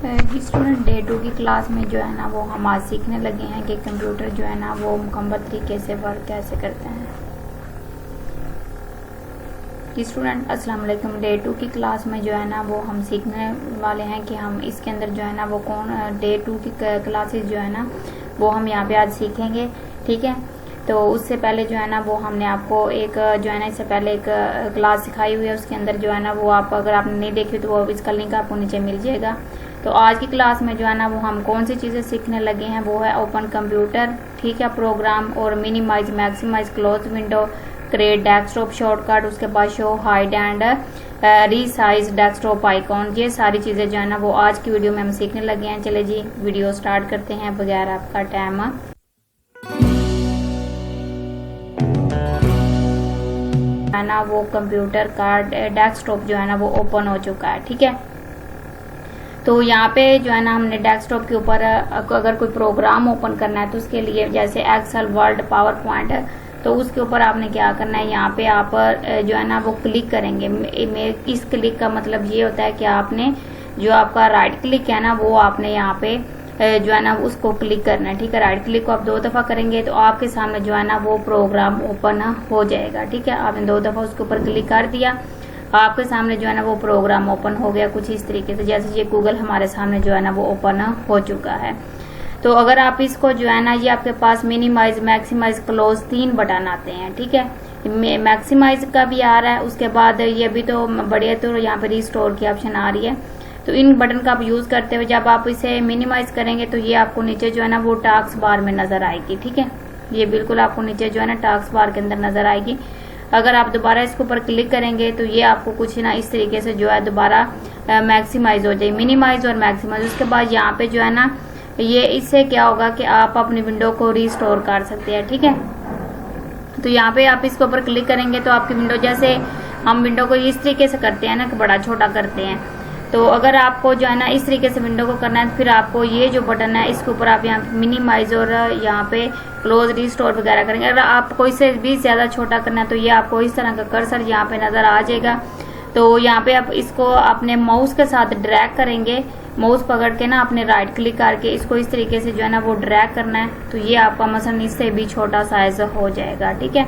जी student, day 2 की class में जो है ना वो हम आज सीखने लगे हैं कि कंप्यूटर जो है ना वो मुकम्मल तरीके से वर्क कैसे करते हैं। जी स्टूडेंट, अस्सलाम वालेकुम। डे 2 की क्लास में जो है ना वो हम सीखने वाले हैं कि हम इसके अंदर जो है ना वो डे 2 की क्लासेस जो है ना वो हम यहाँ पे आज सीखेंगे। ठीक है, तो उससे पहले जो है ना वो हमने आपको एक जो है ना इससे पहले एक क्लास सिखाई हुई है, उसके अंदर जो है ना वो आप अगर आपने नहीं देखी तो वो इसका लिंक आपको नीचे मिल जाएगा। तो आज की क्लास में जो है ना वो हम कौन सी चीज़ें सीखने लगे हैं वो है ओपन कंप्यूटर, ठीक है, प्रोग्राम और minimise, maximise, close window, create desktop shortcut, उसके बाद show hide and resize desktop icon. ये सारी चीज़ें जो है ना वो आज की वीडियो में हम सीखने लगे हैं। चले जी वीडियो स्टार्ट करते हैं बगैर आपका टाइम है ना वो कंप्यूटर का डेस्कटॉप जो है ना वो ओपन हो चुका है। ठीक है, तो यहाँ पे जो है ना हमने डेस्कटॉप के ऊपर अगर कोई प्रोग्राम ओपन करना है तो उसके लिए जैसे एक्सेल, वर्ड, पावर पॉइंट, तो उसके ऊपर आपने क्या करना है, यहाँ पे आप जो है ना वो क्लिक करेंगे। इस क्लिक का मतलब ये होता है कि आपने जो आपका राइट क्लिक है ना वो आपने यहाँ पे जो है ना उसको क्लिक करना है। ठीक है, राइट क्लिक को आप 2 दफा करेंगे तो आपके सामने जो है ना वो प्रोग्राम ओपन हो जाएगा। ठीक है, आपने 2 दफा उसके ऊपर क्लिक कर दिया, आपके सामने जो है ना वो प्रोग्राम ओपन हो गया कुछ इस तरीके से, जैसे ये गूगल हमारे सामने जो है ना वो ओपन हो चुका है। तो अगर आप इसको जो है ना ये आपके पास मिनिमाइज, मैक्सिमाइज, क्लोज 3 बटन आते हैं। ठीक है, मैक्सिमाइज का भी आ रहा है, उसके बाद ये भी तो बढ़िया, तो यहाँ पे रिस्टोर की ऑप्शन आ रही है। तो इन बटन का आप यूज करते हुए जब आप इसे मिनिमाइज करेंगे तो ये आपको नीचे जो है ना वो टास्क बार में नजर आएगी। ठीक है, ये बिल्कुल आपको नीचे जो है ना टास्क बार के अंदर नजर आएगी। अगर आप दोबारा इसके ऊपर क्लिक करेंगे तो ये आपको कुछ ना इस तरीके से जो है दोबारा मैक्सिमाइज हो जाए, मिनिमाइज और मैक्सिमाइज। उसके बाद यहाँ पे जो है ना ये इससे क्या होगा कि आप अपनी विंडो को रिस्टोर कर सकते हैं। ठीक है, तो यहाँ पे आप इसके ऊपर क्लिक करेंगे तो आपकी विंडो, जैसे हम विंडो को इस तरीके से करते हैं ना कि बड़ा छोटा करते हैं, तो अगर आपको जो है ना इस तरीके से विंडो को करना है तो फिर आपको ये जो बटन है इसके ऊपर आप यहाँ मिनिमाइज और यहाँ पे क्लोज, रिस्टोर वगैरह करेंगे। अगर आपको इससे भी ज्यादा छोटा करना है तो ये आपको इस तरह का कर्सर यहाँ पे नजर आ जाएगा। तो यहाँ पे आप इसको अपने माउस के साथ ड्रैग करेंगे, माउस पकड़ के ना अपने राइट क्लिक करके इसको इस तरीके से जो है ना वो ड्रैग करना है, तो ये आपका मसलन इससे भी छोटा साइज हो जाएगा। ठीक है,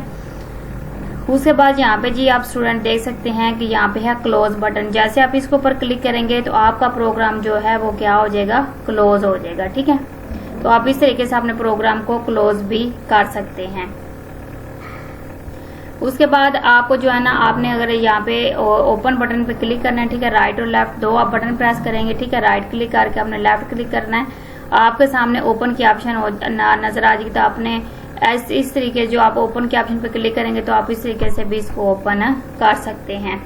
उसके बाद यहाँ पे जी आप स्टूडेंट देख सकते हैं कि यहाँ पे है क्लोज बटन। जैसे आप इसके ऊपर क्लिक करेंगे तो आपका प्रोग्राम जो है वो क्या हो जाएगा, क्लोज हो जाएगा। ठीक है, तो आप इस तरीके से अपने प्रोग्राम को क्लोज भी कर सकते हैं। उसके बाद आपको जो है ना आपने अगर यहाँ पे ओपन बटन पे क्लिक करना है, ठीक है, राइट और लेफ्ट 2 आप बटन प्रेस करेंगे। ठीक है, राइट क्लिक करके आपने लेफ्ट क्लिक करना है, आपके सामने ओपन की ऑप्शन नजर आ जाएगी। तो आपने इस तरीके जो आप ओपन के ऑप्शन पे क्लिक करेंगे तो आप इस तरीके से भी इसको ओपन कर सकते हैं।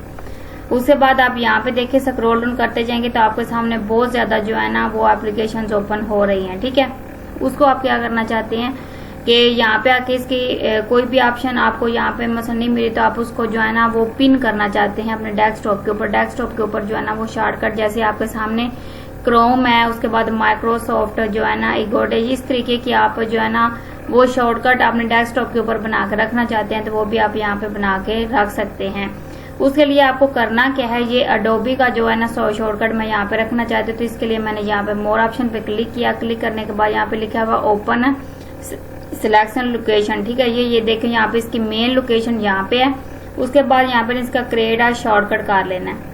उसके बाद आप यहाँ पे देखिए स्क्रॉल डाउन करते जाएंगे तो आपके सामने बहुत ज्यादा जो है ना वो एप्लीकेशंस ओपन हो रही हैं। ठीक है, उसको आप क्या करना चाहते हैं कि यहाँ पे आके इसकी कोई भी ऑप्शन आपको यहाँ पे मसलन नहीं मिली तो आप उसको जो है ना वो पिन करना चाहते हैं अपने डेस्कटॉप के ऊपर। डेस्कटॉप के ऊपर जो है ना वो शॉर्टकट, जैसे आपके सामने क्रोम है, उसके बाद माइक्रोसॉफ्ट जो है ना इगोड, इस तरीके की आप जो है ना वो शॉर्टकट अपने डेस्कटॉप के ऊपर बना के रखना चाहते हैं तो वो भी आप यहाँ पे बना के रख सकते हैं। उसके लिए आपको करना क्या है, ये अडोबी का जो है ना शॉर्टकट मैं यहाँ पे रखना चाहती हूँ, तो इसके लिए मैंने यहाँ पे मोर ऑप्शन पे क्लिक किया। क्लिक करने के बाद यहाँ पे लिखा हुआ ओपन सिलेक्शन लोकेशन। ठीक है, ये देखें यहाँ पे इसकी मेन लोकेशन यहाँ पे है। उसके बाद यहाँ पे इसका क्रिएट शॉर्टकट कर लेना है।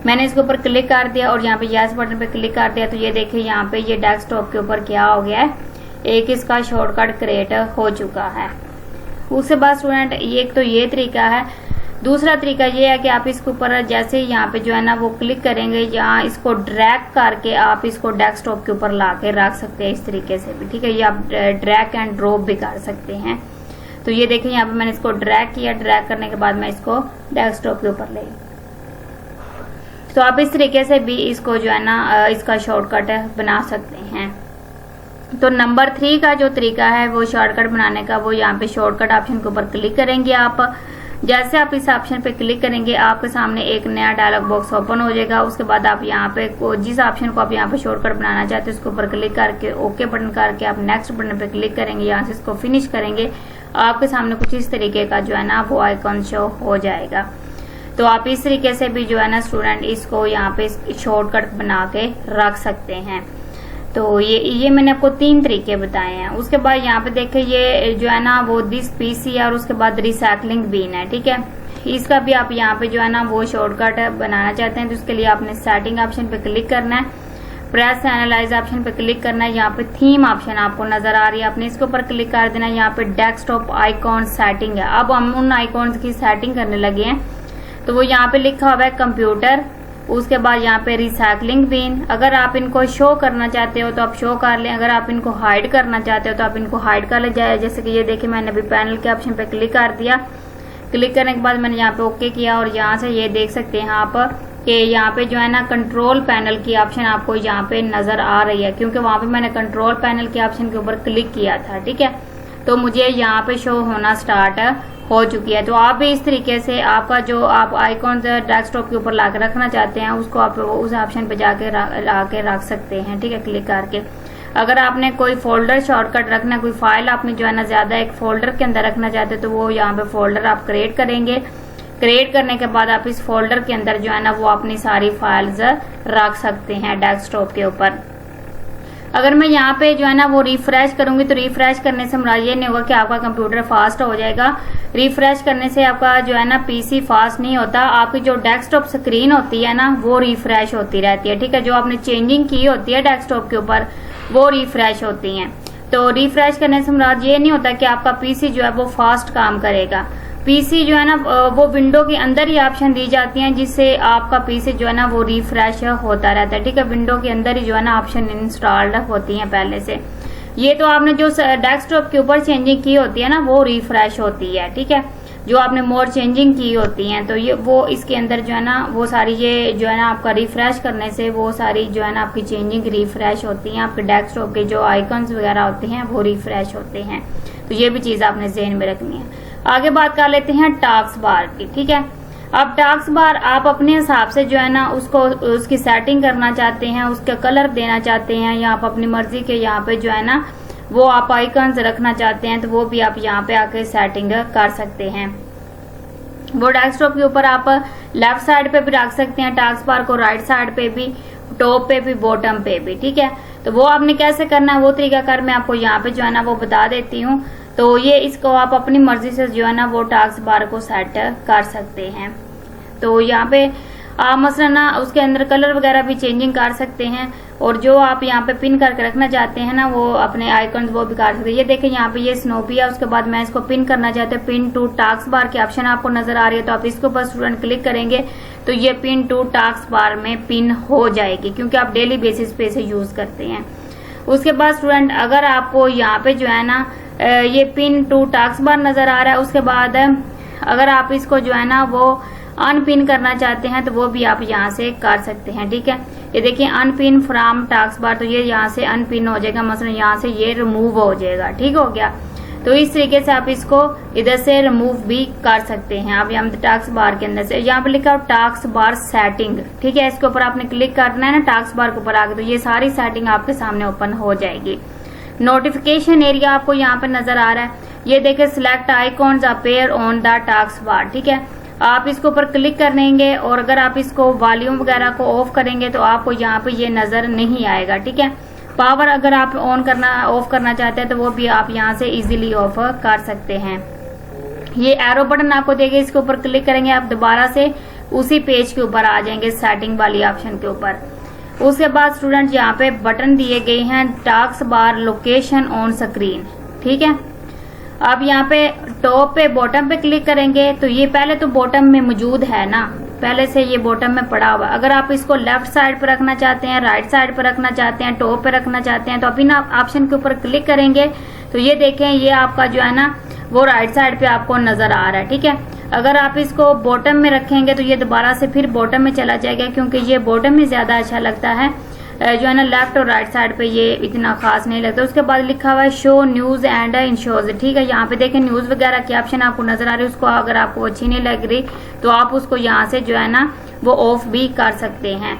मैंने इसके ऊपर क्लिक कर दिया और यहाँ पे यस बटन पे क्लिक कर दिया, तो ये देखिए यहाँ पे ये डेस्कटॉप के ऊपर क्या हो गया है, एक इसका शॉर्टकट क्रिएट हो चुका है। उसके बाद स्टूडेंट एक तो ये तरीका है। दूसरा तरीका ये है कि आप इसके ऊपर जैसे यहाँ पे जो है ना वो क्लिक करेंगे, यहाँ इसको ड्रैग करके आप इसको डेस्कटॉप के ऊपर ला के रख सकते हैं इस तरीके से भी। ठीक है, ये आप ड्रैग एंड ड्रॉप भी कर सकते हैं। तो ये देखिए यहाँ पे मैंने इसको ड्रैग किया, ड्रैग करने के बाद मैं इसको डेस्कटॉप के ऊपर ले, तो आप इस तरीके से भी इसको जो है ना इसका शॉर्टकट बना सकते हैं। तो नंबर 3 का जो तरीका है वो शॉर्टकट बनाने का, वो यहाँ पे शॉर्टकट ऑप्शन के ऊपर क्लिक करेंगे आप। जैसे आप इस ऑप्शन पे क्लिक करेंगे आपके सामने एक नया डायलॉग बॉक्स ओपन हो जाएगा। उसके बाद आप यहाँ पे जिस ऑप्शन को आप यहाँ पे शॉर्टकट बनाना चाहते हैं उसके ऊपर क्लिक करके ओके बटन करके आप नेक्स्ट बटन पे क्लिक करेंगे, यहाँ से इसको फिनिश करेंगे, आपके सामने कुछ इस तरीके का जो है ना वो आइकॉन शो हो जाएगा। तो आप इस तरीके से भी जो है ना स्टूडेंट इसको यहाँ पे शॉर्टकट बना के रख सकते हैं। तो ये मैंने आपको 3 तरीके बताए हैं। उसके बाद यहाँ पे देखे ये जो है ना वो दिस पीसी और उसके बाद रिसाइकलिंग बिन है, ठीक है। इसका भी आप यहाँ पे जो है ना वो शॉर्टकट बनाना चाहते हैं तो उसके लिए आपने सेटिंग ऑप्शन पे क्लिक करना है, प्रेस एनालाइज ऑप्शन पे क्लिक करना है। यहाँ पे थीम ऑप्शन आपको नजर आ रही है, आपने इसके ऊपर क्लिक कर देना है। यहाँ पे डेस्कटॉप आइकॉन सेटिंग है। अब हम उन आइकॉन्स की सेटिंग करने लगे हैं। तो वो यहाँ पे लिखा हुआ है कंप्यूटर, उसके बाद यहाँ पे रिसाइकलिंग बिन। अगर आप इनको शो करना चाहते हो तो आप शो कर लें, अगर आप इनको हाइड करना चाहते हो तो आप इनको हाइड कर ले जाए। जैसे कि ये देखिए मैंने अभी पैनल के ऑप्शन पे क्लिक कर दिया। क्लिक करने के बाद मैंने यहाँ पे ओके किया और यहाँ से ये देख सकते हैं आप कि यहाँ पे जो है ना कंट्रोल पैनल की ऑप्शन आपको यहाँ पे नजर आ रही है, क्योंकि वहां पे मैंने कंट्रोल पैनल के ऑप्शन के ऊपर क्लिक किया था, ठीक है। तो मुझे यहाँ पे शो होना स्टार्ट हो चुकी है। तो आप भी इस तरीके से आपका जो आप आइकॉन डेस्कटॉप के ऊपर ला के रखना चाहते हैं उसको आप उस ऑप्शन पे जाके ला के रख सकते हैं, ठीक है, क्लिक करके। अगर आपने कोई फोल्डर शॉर्टकट रखना, कोई फाइल आपने जो है ना ज्यादा एक फोल्डर के अंदर रखना चाहते हैं तो वो यहाँ पे फोल्डर आप क्रिएट करेंगे। क्रिएट करने के बाद आप इस फोल्डर के अंदर जो है ना वो अपनी सारी फाइल्स रख सकते हैं डेस्कटॉप के ऊपर। अगर मैं यहाँ पे जो है ना वो रिफ्रेश करूंगी तो रिफ्रेश करने से हमारा ये नहीं होगा कि आपका कंप्यूटर फास्ट हो जाएगा। रिफ्रेश करने से आपका जो है ना पीसी फास्ट नहीं होता, आपकी जो डेस्कटॉप स्क्रीन होती है ना वो रिफ्रेश होती रहती है, ठीक है। जो आपने चेंजिंग की होती है डेस्कटॉप के ऊपर वो रिफ्रेश होती हैं। तो रिफ्रेश करने से हमारा ये नहीं होता कि आपका पीसी जो है वो फास्ट काम करेगा। पीसी जो है ना वो विंडो के अंदर ही ऑप्शन दी जाती हैं जिससे आपका पीसी जो है ना वो रिफ्रेश होता रहता है, ठीक है। विंडो के अंदर ही जो है ना ऑप्शन इंस्टॉल्ड होती हैं पहले से। ये तो आपने जो डेस्कटॉप के ऊपर चेंजिंग की होती है ना वो रिफ्रेश होती है, ठीक है। जो आपने मोर चेंजिंग की होती हैं तो ये वो इसके अंदर जो है ना वो सारी ये जो है ना आपका रिफ्रेश करने से वो सारी जो है ना आपकी चेंजिंग रिफ्रेश होती हैं। आपके डेस्कटॉप के जो आइकन्स वगैरह होते हैं वो रिफ्रेश होते हैं। तो ये भी चीज आपने ज़हन में रखनी है। आगे बात कर लेते हैं टास्क बार की, ठीक है। अब टास्क बार आप अपने हिसाब से जो है ना उसको उसकी सेटिंग करना चाहते हैं, उसका कलर देना चाहते हैं या आप अपनी मर्जी के यहाँ पे जो है ना वो आप आइकन्स रखना चाहते हैं तो वो भी आप यहाँ पे आके सेटिंग कर सकते हैं। वो डेस्कटॉप के ऊपर आप लेफ्ट साइड पे भी रख सकते हैं टास्क बार को, राइट साइड पे भी, टॉप पे भी, बॉटम पे भी, ठीक है। तो वो आपने कैसे करना है वो तरीकाकार मैं आपको यहाँ पे जो है ना वो बता देती हूँ। तो ये इसको आप अपनी मर्जी से जो है ना वो टास्क बार को सेट कर सकते हैं। तो यहाँ पे आप मसलन ना उसके अंदर कलर वगैरह भी चेंजिंग कर सकते हैं और जो आप यहाँ पे पिन करके रखना चाहते हैं ना वो अपने आइकन वो भी कर सकते हैं। ये देखें यहाँ पे ये स्नोपी है, उसके बाद मैं इसको पिन करना चाहते हैं, पिन टू टास्क बार की ऑप्शन आपको नजर आ रही है। तो आप इसके ऊपर स्टूडेंट क्लिक करेंगे तो ये पिन टू टास्क बार में पिन हो जाएगी क्योंकि आप डेली बेसिस पे इसे यूज करते हैं। उसके बाद स्टूडेंट अगर आपको यहाँ पे जो है ना ये पिन टू टास्क बार नजर आ रहा है, उसके बाद अगर आप इसको जो है ना वो अनपिन करना चाहते हैं तो वो भी आप यहाँ से कर सकते हैं, ठीक है। ये देखिए अनपिन फ्रॉम टास्क बार, तो ये यहाँ से अनपिन हो जाएगा, मसलन यहाँ से ये रिमूव हो जाएगा, ठीक हो गया। तो इस तरीके से आप इसको इधर से रिमूव भी कर सकते हैं। आप यहाँ टास्क बार के अंदर से यहाँ पे लिखा टास्क बार सेटिंग, ठीक है, इसके ऊपर आपने क्लिक करना है ना टास्क बार के ऊपर आके, तो ये सारी सेटिंग आपके सामने ओपन हो जाएगी। नोटिफिकेशन एरिया आपको यहाँ पे नजर आ रहा है, ये देखे select icons appear on the task bar, ठीक है। आप इसके ऊपर क्लिक करेंगे और अगर आप इसको वॉल्यूम वगैरह को ऑफ करेंगे तो आपको यहाँ पे ये नजर नहीं आएगा, ठीक है। पावर अगर आप ऑन करना ऑफ करना चाहते हैं तो वो भी आप यहाँ से इजीली ऑफ कर सकते हैं। ये एरो बटन आपको देगा, इसके ऊपर क्लिक करेंगे आप दोबारा से उसी पेज के ऊपर आ जाएंगे सेटिंग वाली ऑप्शन के ऊपर। उसके बाद स्टूडेंट यहाँ पे बटन दिए गए हैं task bar location on screen, ठीक है। अब यहाँ पे टॉप पे बॉटम पे क्लिक करेंगे तो ये पहले तो बॉटम में मौजूद है ना, पहले से ये बॉटम में पड़ा हुआ। अगर आप इसको लेफ्ट साइड पे रखना चाहते हैं, राइट साइड पे रखना चाहते हैं, टॉप पे रखना चाहते हैं तो आप इन ऑप्शन के ऊपर क्लिक करेंगे तो ये देखें ये आपका जो है ना वो राइट साइड पे आपको नजर आ रहा है, ठीक है। अगर आप इसको बॉटम में रखेंगे तो ये दोबारा से फिर बॉटम में चला जाएगा क्योंकि ये बॉटम में ज्यादा अच्छा लगता है, जो है ना लेफ्ट और राइट साइड पे ये इतना खास नहीं लगता। उसके बाद लिखा हुआ है शो न्यूज एंड इंश्योर्स, ठीक है। यहाँ पे देखें न्यूज वगैरह की ऑप्शन आपको नजर आ रही है, उसको अगर आपको अच्छी नहीं लग रही तो आप उसको यहाँ से जो है ना वो ऑफ भी कर सकते हैं।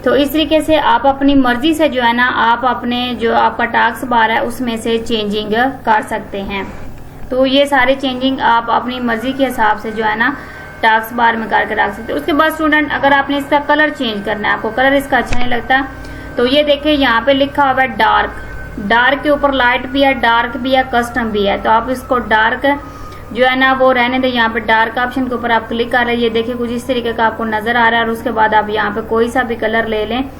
तो इस तरीके से आप अपनी मर्जी से जो है ना आप अपने जो आपका टास्क बार है उसमें से चेंजिंग कर सकते हैं। तो ये सारे चेंजिंग आप अपनी मर्जी के हिसाब से जो है ना टास्क बार में करके रख सकते हैं। उसके बाद स्टूडेंट अगर आपने इसका कलर चेंज करना है, आपको कलर इसका अच्छा नहीं लगता, तो ये देखिए यहाँ पे लिखा हुआ है डार्क, डार्क के ऊपर लाइट भी है, डार्क भी है, कस्टम भी है। तो आप इसको डार्क जो है ना वो रहने दें। यहाँ पे डार्क ऑप्शन के ऊपर आप क्लिक कर रहे हैं, ये देखिए कुछ इस तरीके का आपको नजर आ रहा है। और उसके बाद आप यहाँ पे कोई सा भी कलर ले लें,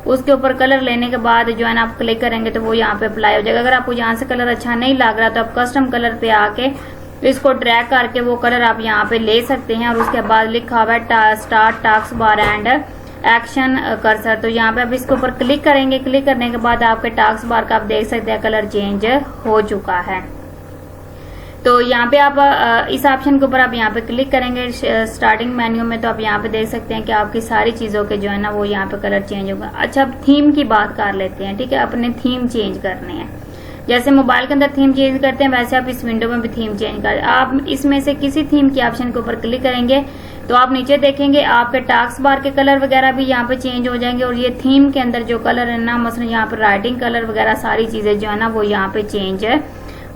उसके ऊपर कलर लेने के बाद जो है ना आप क्लिक करेंगे तो वो यहाँ पे अप्लाई हो जाएगा। अगर आपको यहाँ से कलर अच्छा नहीं लग रहा तो आप कस्टम कलर पे आके इसको ड्रैग करके वो कलर आप यहाँ पे ले सकते हैं। और उसके बाद लिखा हुआ है start task bar and action cursor, तो यहाँ पे आप इसके ऊपर क्लिक करेंगे। क्लिक करने के बाद आपके टास्क बार का आप देख सकते हैं कलर चेंज हो चुका है। तो यहाँ पे आप इस ऑप्शन के ऊपर आप यहाँ पे क्लिक करेंगे स्टार्टिंग मेन्यू में, तो आप यहाँ पे देख सकते हैं कि आपकी सारी चीजों के जो है ना वो यहाँ पे कलर चेंज होगा। अच्छा, अब थीम की बात कर लेते हैं, ठीक है। अपने थीम चेंज करने हैं, जैसे मोबाइल के अंदर थीम चेंज करते हैं वैसे आप इस विंडो में भी थीम चेंज कर। आप इसमें से किसी थीम के ऑप्शन के ऊपर क्लिक करेंगे तो आप नीचे देखेंगे आपके टास्क बार के कलर वगैरह भी यहाँ पे चेंज हो जाएंगे। और ये थीम के अंदर जो कलर है ना, मसलन यहाँ पे राइटिंग कलर वगैरह सारी चीजें जो है ना वो यहाँ पे चेंज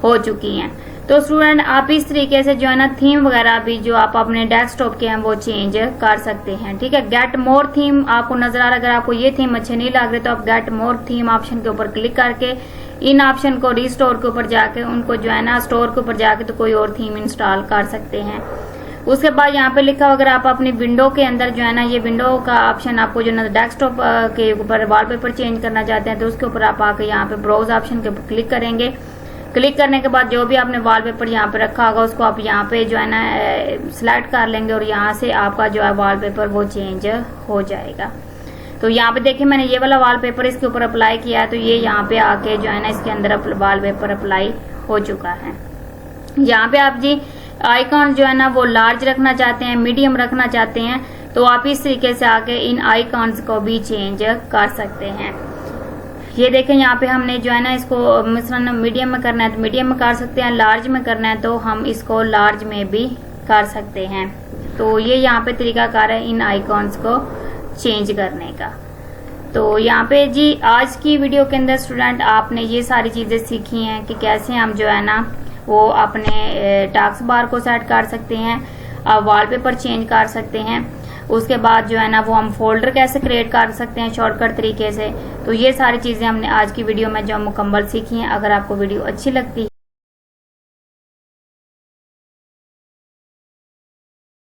हो चुकी हैं। तो स्टूडेंट आप इस तरीके से जो है ना थीम वगैरह भी जो आप अपने डेस्कटॉप के हैं वो चेंज कर सकते हैं, ठीक है। गेट मोर थीम आपको नजर आ रहा है, अगर आपको ये थीम अच्छे नहीं लग रहे तो आप गेट मोर थीम ऑप्शन के ऊपर क्लिक करके इन ऑप्शन को रिस्टोर के ऊपर जाके उनको जो है ना स्टोर के ऊपर जाके तो कोई और थीम इंस्टॉल कर सकते हैं। उसके बाद यहाँ पे लिखा अगर आप अपनी विंडो के अंदर जो है ना ये विंडो का ऑप्शन आपको जो है डेस्कटॉप के ऊपर वॉलपेपर चेंज करना चाहते हैं तो उसके ऊपर आप आके यहाँ पे ब्राउज ऑप्शन के ऊपर क्लिक करेंगे। क्लिक करने के बाद जो भी आपने वॉलपेपर यहाँ पे रखा होगा उसको आप यहाँ पे जो है ना सिलेक्ट कर लेंगे और यहाँ से आपका जो है वॉलपेपर वो चेंज हो जाएगा। तो यहाँ पे देखिए मैंने ये वाला वॉलपेपर इसके ऊपर अप्लाई किया है, तो ये यहाँ पे आके जो है ना इसके अंदर वॉलपेपर अप्लाई हो चुका है। यहाँ पे आप जी आइकॉन जो है ना वो लार्ज रखना चाहते हैं, मीडियम रखना चाहते हैं, तो आप इस तरीके से आके इन आइकॉन्स को भी चेंज कर सकते हैं। ये देखें यहाँ पे हमने जो है ना इसको मिश्रण मीडियम में करना है तो मीडियम में कर सकते हैं, लार्ज में करना है तो हम इसको लार्ज में भी कर सकते हैं। तो ये यहाँ पे तरीकाकार है इन आइकॉन्स को चेंज करने का। तो यहाँ पे जी आज की वीडियो के अंदर स्टूडेंट आपने ये सारी चीजें सीखी हैं कि कैसे हम जो है ना वो अपने टास्क बार को सेट कर सकते हैं, वॉलपेपर चेंज कर सकते हैं। उसके बाद जो है ना वो हम फोल्डर कैसे क्रिएट कर सकते हैं शॉर्टकट तरीके से। तो ये सारी चीजें हमने आज की वीडियो में जो मुकम्मल सीखी हैं। अगर आपको वीडियो अच्छी लगती है